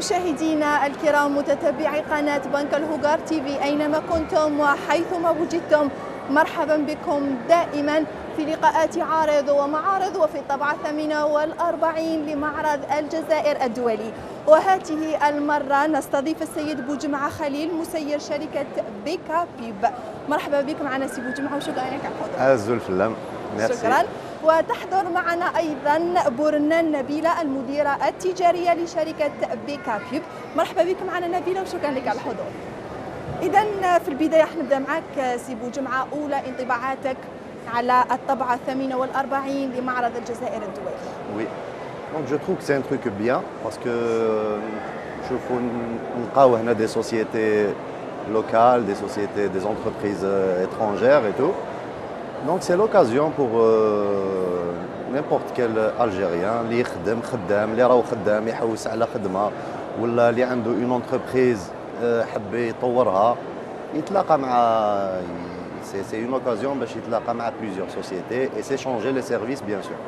مشاهدينا الكرام متتبعي قناة بنك الهوغار تي في أينما كنتم وحيثما وجدتم، مرحبا بكم دائما في لقاءات عارض ومعارض وفي الطبعة 48 لمعرض الجزائر الدولي. وهذه المرة نستضيف السيد بوجمعة خليل مسير شركة بيكا بيب. مرحبا بك معنا سي بوجمعة وشكرا لك على الحضور. أزول في اللم. شكرا. وتحضر معنا أيضا بورنان نبيلة المديرة التجارية لشركة بيكا بيب. مرحبا بك معنا نبيلة وشكرا لك على الحضور. إذا في البداية حنبدأ معك سي بوجمعة، أولى انطباعاتك على الطبعة 48 لمعرض الجزائر الدولي. Oui. Donc je trouve que c'est un truc bien parce que نشوفوا نلقاو هنا des sociétés locales, des sociétés, des entreprises étrangères et tout. Donc c'est l'occasion pour n'importe quel Algérien اللي يخدم خدام، اللي راهو خدام يحوس على خدمة ولا اللي عنده une entreprise حب يطورها يتلاقى مع c'est une occasion باش يتلاقى مع plusieurs sociétés et s'échanger les services bien sûr.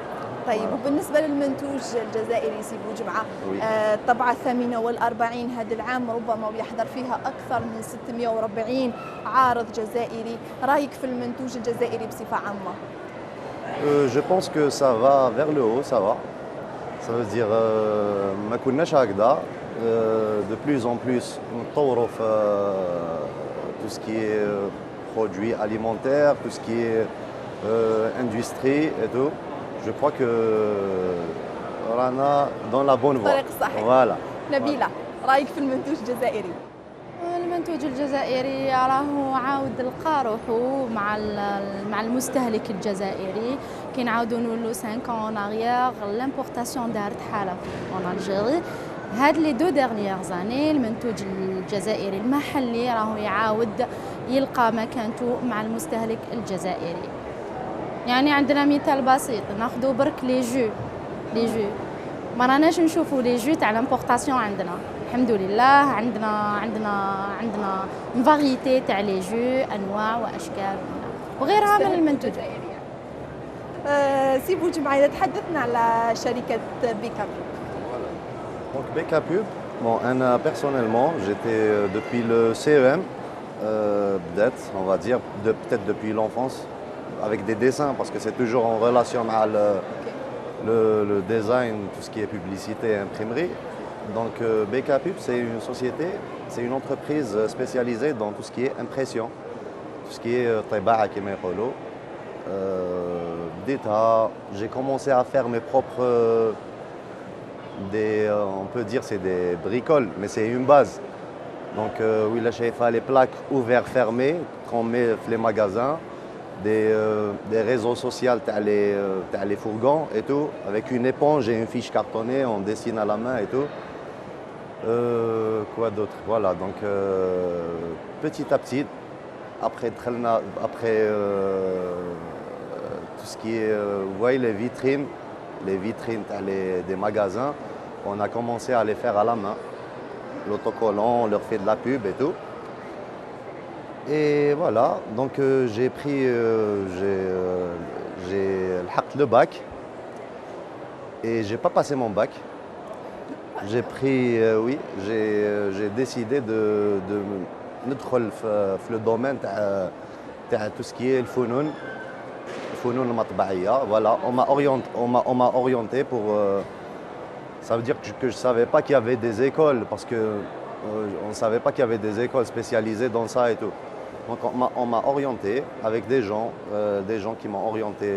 طيب وبالنسبة للمنتوج الجزائري سي بوجمعة، الطبعة 48 هذا العام ربما ويحضر فيها أكثر من 640 عارض جزائري، رأيك في المنتوج الجزائري بصفة عامة؟ Je pense que ça va vers le haut, ça va. Ça veut dire ما كناش هكذا. De plus en plus نطوروا في tout ce qui est produits alimentaires, tout ce qui est industrie et tout. Je crois que رانا dans la bonne voie. الطريق الصحيح. Voilà. نبيلة، رأيك في المنتوج الجزائري؟ المنتوج الجزائري راهو عاود لقى روحو مع المستهلك الجزائري. كي نعاودوا نولوا 5 ans en arrière l'importation دارت حالة en Algérie. هاد لي دو ديرنيير زاني المنتوج الجزائري المحلي راهو يعاود يلقى مكانته مع المستهلك الجزائري. يعني عندنا مثال بسيط، ناخذوا برك لي جو ما راناش نشوفوا لي جو تاع لامبورطاسيون عندنا الحمد لله. عندنا فاريتي تاع لي جو انواع واشكال وغيرها من المنتوجات. سي بوجمعة، إذا تحدثنا على شركة بيكا بيب. Donc Beka Pub, bon, personnellement, j'étais depuis le CEM, peut-être, on va dire, peut-être depuis l'enfance, avec des dessins, parce que c'est toujours en relation avec le design, tout ce qui est publicité et imprimerie. Donc Beka Pub, c'est une société, c'est une entreprise spécialisée dans tout ce qui est impression, tout ce qui est طباعة كما يقولوا. J'ai commencé à faire mes propres on peut dire c'est des bricoles, mais c'est une base. Donc oui, là j'ai fait les plaques ouvertes fermées qu'on met dans les magasins, des réseaux sociaux t'as les fourgons et tout, avec une éponge et une fiche cartonnée, on dessine à la main et tout. Quoi d'autre? Voilà, donc petit à petit, après tout ce qui est, vous voyez les vitrines des magasins, on a commencé à les faire à la main. L'autocollant, on leur fait de la pub et tout. Et voilà, donc j'ai le bac et j'ai pas passé mon bac. J'ai pris, j'ai décidé de ندخل في le domaine تاع tout ce qui est الفنون المطبعية. Voilà, on m'a orienté pour ça veut dire que je savais pas qu'il y avait des écoles parce que on ne savait pas qu'il y avait des écoles spécialisées dans ça et tout. Donc on m'a orienté avec des gens qui m'ont orienté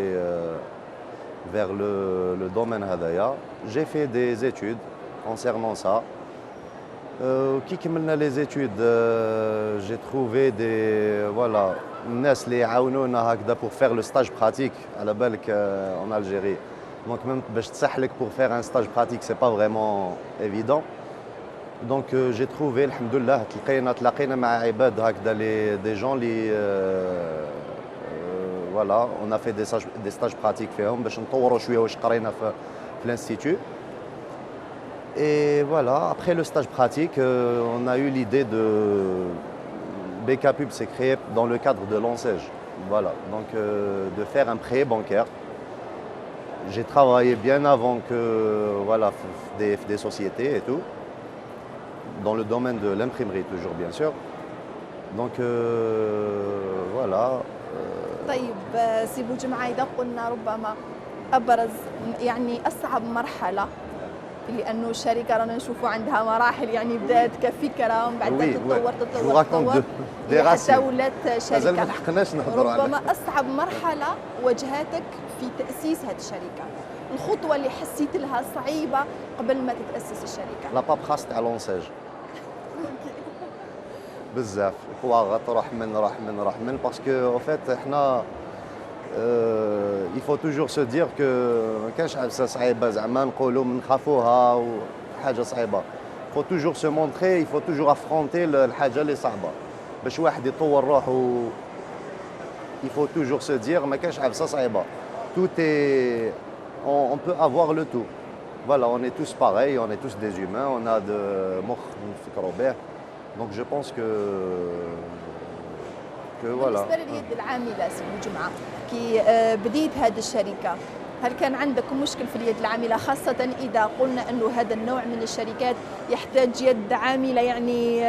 vers le domaine hadaya. J'ai fait des études concernant ça. Qui كملنا les études, j'ai trouvé des الناس اللي يعاونونا هكذا pour faire le stage pratique على بالك en Algérie. Donc même باش تسحلك pour faire un stage pratique c'est pas vraiment évident. Donc j'ai trouvé الحمد لله تلاقينا مع عباد هكذا des gens اللي voilà, on a fait des stages pratiques فيهم باش نطوروا شويه واش قرينا في l'institut. Et voilà, après le stage pratique, on a eu l'idée de Beka Pub s'est créé dans le cadre de l'ANSEJ. Voilà, donc de faire un prêt bancaire. J'ai travaillé bien avant que voilà des sociétés et tout. dans le domaine de l'imprimerie toujours bien sûr. Donc voilà. طيب سي بوجمعة، إذا قلنا ربما أبرز يعني أصعب مرحلة، لأنه الشركة رانا نشوفوا عندها مراحل، يعني بدأت كفكرة ومن بعد تتطور حتى ولات مازال ما شركة. لحقناش نهضروا على ربما أصعب مرحلة واجهتك في تأسيس هذه الشركة، الخطوة اللي حسيت لها صعيبة قبل ما تتأسس الشركة. لا بابخاس تاع لونساج بزاف كواغ تروح من باسكو او فيت احنا il faut toujours se dire que ما كانش عفسه صعيبه زعما نقولوا نخافوها وحاجه صعيبه. il faut toujours se montrer, il faut toujours affronter الحاجه اللي صعبه باش واحد يطور روحه. il faut toujours se dire ما كانش عفسه صعيبه. tout est on peut avoir le tout. Voilà, on est tous pareils, on est tous des humains, on a de مخ نفكروا به. Donc je pense que voilà. بالنسبة لليد العاملة سي بوجمعة، كي بديت هذه الشركة، هل كان عندك مشكل في اليد العاملة، خاصة إذا قلنا أنه هذا النوع من الشركات يحتاج يد عاملة يعني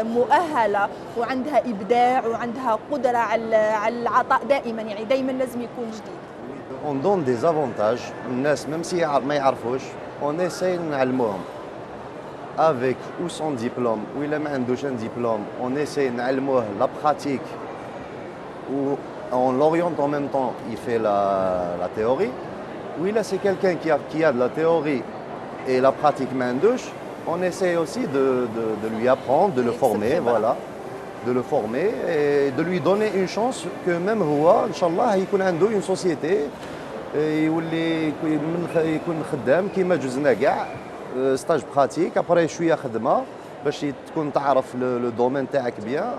مؤهلة وعندها إبداع وعندها قدرة على العطاء دائما، يعني دائما لازم يكون جديد. On donne des avantages. الناس même si ما يعرفوش on essaie نعلموهم avec ou son diplôme ou il ما عندوش un diplôme, on essaie نعلموه la pratique ou on l'oriente en même temps, il fait la théorie. Oui, là c'est quelqu'un qui a de la théorie et la pratique ما عندوش, on essaie aussi de lui apprendre, de le former, voilà, de le former et de lui donner une chance que même هو إن شاء الله يكون عنده une société يولي يكون خدام كيما جوزنا كاع ستاج براتيك ابري شويه خدمه باش تكون تعرف لو دومين تاعك بيان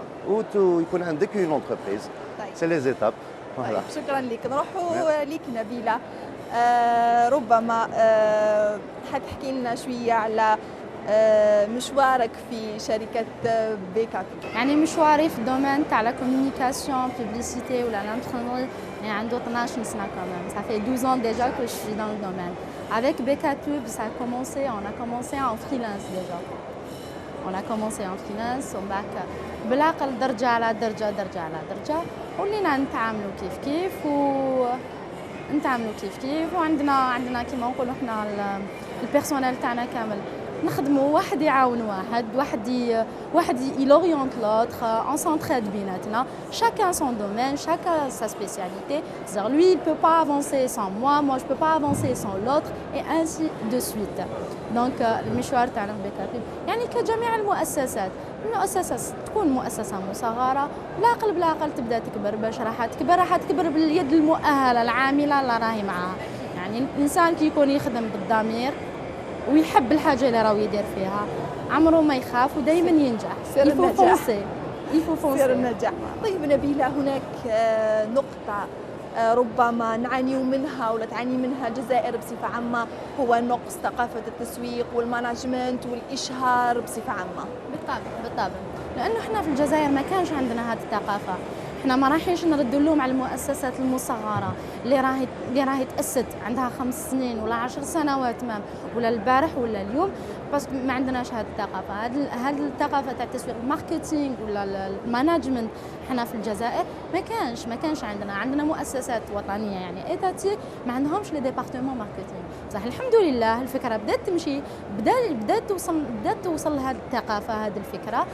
ويكون عندك اون اونتربريز. سي لي زيتاب. طيب شكرا لك. نروحوا لك نبيله، ربما حتحكي لنا شويه على مشوارك في شركه بيكابي. يعني مشواري في الدومين تاع لا كومونيكاسيون بوبليسيتي ولا لانتربرونيز يعني عنده 12 سنه كمان. Ça fait 12 ans déjà que je suis dans le domaine. Avec BKPub, ça a commencé, on a commencé en freelance déjà. On a commencé en freelance, on bac بالعقل درجة على درجة درجة على درجة، ولينا نتعاملوا كيف وعندنا كيما نقولوا احنا البيرسونيل تاعنا كامل نخدموا، واحد يعاون واحد يلوريونت لوتر، on s'entraide بيناتنا، chacun son domaine, chacun sa spécialité. C'est-à-dire lui il peut pas avancer sans moi je peux pas avancer sans l'autre et ainsi de suite. Donc المشوار تاعنا في بيكابي يعني كجميع المؤسسات تكون مؤسسة مصغرة بالعقل تبدا تكبر. باش راح تكبر باليد المؤهلة العاملة اللي راهي معاها. يعني الانسان كي يكون يخدم بالضمير ويحب الحاجة اللي راهو يدير فيها عمره ما يخاف ودائما ينجح. سر النجاح. سر النجاح. طيب نبيلة، هناك نقطة ربما نعاني منها ولا تعاني منها الجزائر بصفة عامة، هو نقص ثقافة التسويق والمانجمنت والإشهار بصفة عامة. بالطبع لأنه احنا في الجزائر ما كانش عندنا هذه الثقافة. احنا ما رايحينش نردوا لهم على المؤسسات المصغره اللي راهي تأسست عندها 5 سنين ولا 10 سنوات مام ولا البارح ولا اليوم، بس ما عندناش هذه الثقافه. هذه الثقافه تاع التسويق الماركتينغ ولا المانجمنت احنا في الجزائر ما كانش عندنا مؤسسات وطنيه يعني ايتاتيك ما عندهمش لي ديبارتمون ماركتينغ. صح الحمد لله الفكره بدات تمشي، بدات توصل لهذه الثقافه، هذه الفكره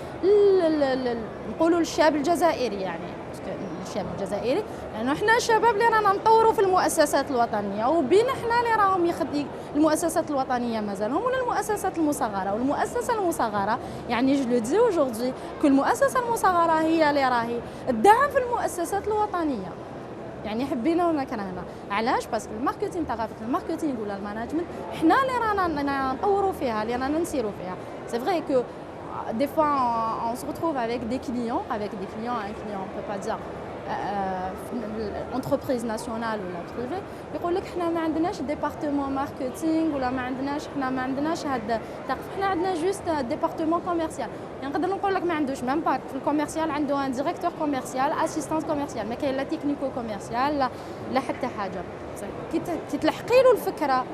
نقولوا للشاب الجزائري، يعني الشاب الجزائري لانه احنا الشباب اللي رانا نطوروا في المؤسسات الوطنيه وبين احنا اللي راهم يخدموا المؤسسات الوطنيه مازالهم ولا المؤسسات المصغره. والمؤسسه المصغره يعني جو لو دي اوجوردي كل مؤسسه المصغره هي اللي راهي تدعم في المؤسسات الوطنيه. يعني حبينا ولا كرهنا. علاش؟ باسكو الماركتينغ، ثقافه الماركتينغ ولا المانجمنت احنا اللي رانا نطوروا فيها، اللي رانا نسيروا فيها. سي فري كو des fois on se retrouve avec des clients, un client on peut pas dire entreprise nationale ou la privée يقول لك احنا ما عندناش ديبارتمون ماركتينغ ولا ما عندناش هذا احنا عندنا جوست ديبارتمون كوميرسيال. يعني نقدر نقول لك ما عندوش ميم با في الكوميرسيال عنده ان ديريكتور كوميرسيال، اسيستانت كوميرسيال، ما كاين لا تكنيكو كوميرسيال لا حتى حاجه. كي تلحقي له الفكره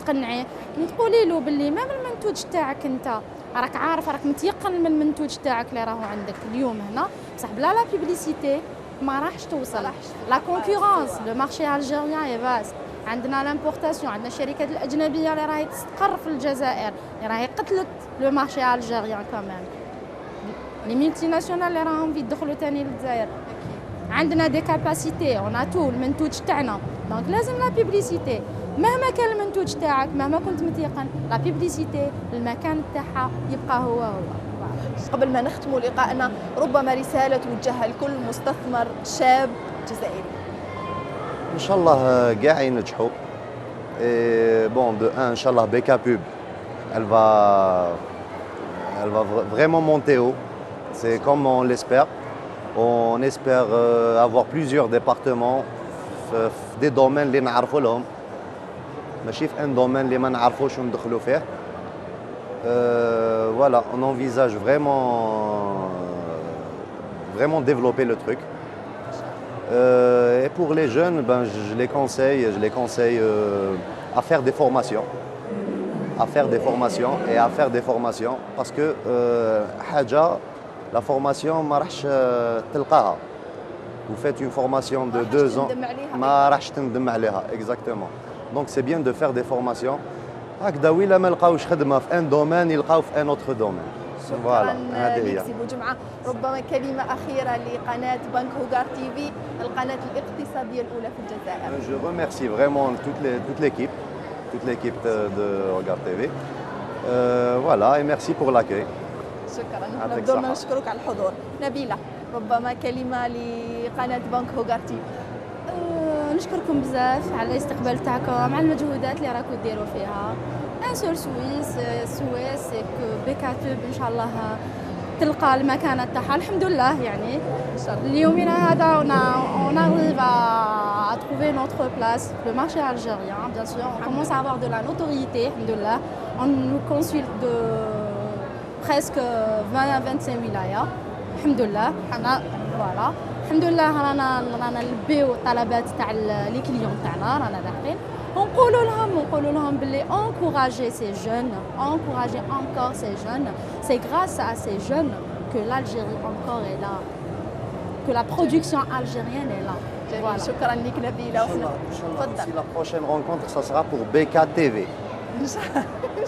تقنعيه تقولي له باللي ميم المنتوج تاعك انت راك عارف راك متيقن من المنتوج تاعك اللي راهو عندك اليوم هنا، بصح بلا لا بيبليسيتي ما راحش توصل. لا كونكورونس لو مارشي الجيريان اي فاست، عندنا لامبورتاسيون، عندنا الشركات الاجنبيه اللي راهي تستقر في الجزائر اللي راهي قتلت لو مارشي الجيريان كمان، لي ملتي ناسيونال اللي راهم يدخلوا ثاني للجزائر. عندنا دي كاباسيتي اون تو المنتوج تاعنا، دونك لازم لا بيبليسيتي مهما كان المنتوج تاعك، مهما كنت متيقن لا بيبليسيتي المكان تاعها يبقى هو. قبل ما نختم لقائنا ربما رسالة توجهها لكل مستثمر شاب جزائري. ان شاء الله كاع ينجحوا. بون دو ان شاء الله بيكا بوب elle va vraiment monter haut. C'est comme on l'espère. On espère avoir plusieurs départements des domaines اللي نعرفوا لهم، ماشي في ان دومين اللي ما نعرفوش وندخلوا فيه. Voilà, on envisage vraiment développer le truc. Et pour les jeunes, ben, je les conseille à faire des formations. Parce que la formation ما راحش تلقاها. Vous faites une formation de 2 ans, ما راحش تندم عليها. Exactement. Donc c'est bien de faire des formations. هكذا ولا ما لقاوش خدمه في ان دومين يلقاو في ان اوتر دومين. شكرا لك سي بوجمعة. ربما كلمة أخيرة لقناة بنك هوغار تي في، القناة الاقتصادية الأولى في الجزائر. Je remercie vraiment toute l'équipe de Hogar TV. Voilà et merci pour l'accueil. شكرا، نحن بدورنا نشكرك على الحضور. نبيلة، ربما كلمة لقناة بنك هوغار تي في. نشكركم بزاف على الاستقبال تاعكم، على المجهودات اللي راكم ديروا فيها. ان سول السويس كو بيكاتوب ان شاء الله تلقى المكانه تاعها الحمد لله. يعني اليومنا هذا on arrive à trouver notre place le marché algérien. Bien sûr on commence à avoir de la notoriété الحمد لله. On nous consulte de presque 20 à 25 ولاية الحمد لله. فوالا الحمد لله رانا نلبيو الطلبات تاع لي كليون تاعنا، رانا داخلين ونقولوا لهم باللي encourager ces jeunes, encourager encore ces jeunes. C'est grâce à ces jeunes que l'Algérie encore est là, que la production algérienne est là. Voilà. شكرا لك نبيلة. تفضل. Si la prochaine rencontre ça sera pour BKTV. ان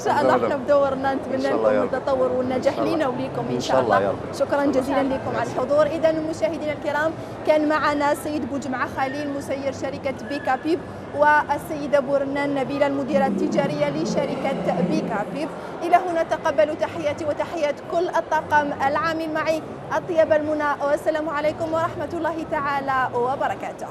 شاء الله احنا بدورنا نتمنى لكم التطور والنجاح لينا وليكم ان شاء الله. شكرا جزيلا لكم على الحضور. اذا مشاهدينا الكرام كان معنا السيد بوجمعة خليل مسير شركه بيكا بيب، والسيده بورنان نبيله المديره التجاريه لشركه بيكا بيب. الى هنا تقبلوا تحياتي وتحيات كل الطاقم العامل معي اطيب المنى، والسلام عليكم ورحمه الله تعالى وبركاته.